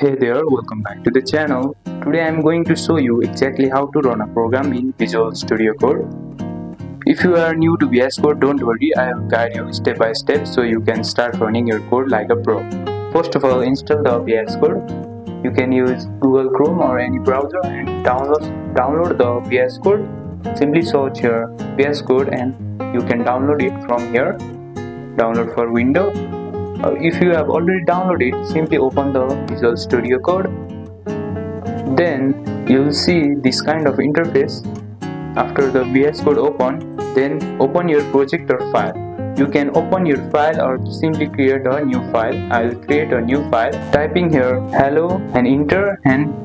Hey there, welcome back to the channel. Today I am going to show you exactly how to run a program in Visual Studio Code. If you are new to VS Code, don't worry, I will guide you step by step so you can start running your code like a pro. First of all, install the VS Code. You can use Google Chrome or any browser and download the VS Code. Simply search your VS Code and you can download it from here. Download for Windows. If you have already downloaded it, simply open the Visual Studio Code. Then you will see this kind of interface. After the VS Code open, then open your project or file. You can open your file or simply create a new file. I will create a new file. Typing here hello and enter and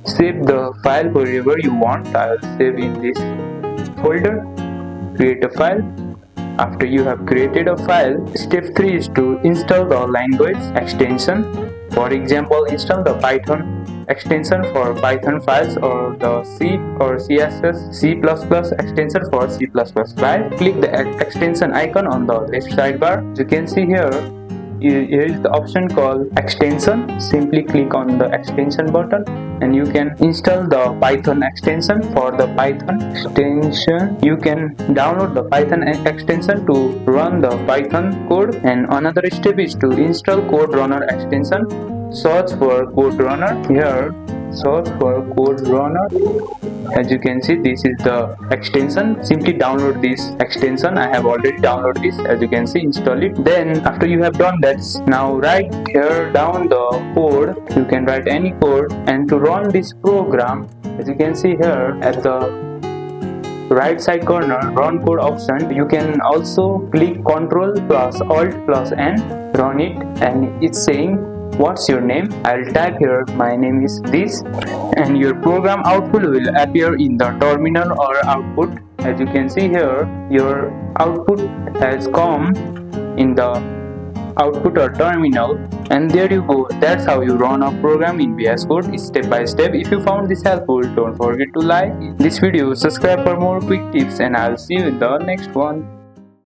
save the file wherever you want. I will save in this folder. Create a file. After you have created a file, step 3 is to install the language extension. For example, install the Python extension for Python files or the C or CSS, C++ extension for C++ file. Click the extension icon on the left sidebar. As you can see here is the option called extension. Simply click on the extension button and you can install the Python extension. For the Python extension, you can download the Python extension to run the Python code, and another step is to install Code Runner extension. Search for Code Runner. Here search for Code Runner. As you can see, this is the extension. Simply download this extension. I have already downloaded this. As you can see, install it. Then after you have done that, now write here down the code. You can write any code, and to run this program, as you can see here at the right side corner, run code option, you can also click Ctrl plus Alt plus N, run it, and it's saying what's your name. I'll type here my name is this, and your program output will appear in the terminal or output. As you can see here, your output has come in the output or terminal, and there you go. That's how you run a program in VS Code step by step. If you found this helpful, don't forget to like this video, subscribe for more quick tips, and I'll see you in the next one.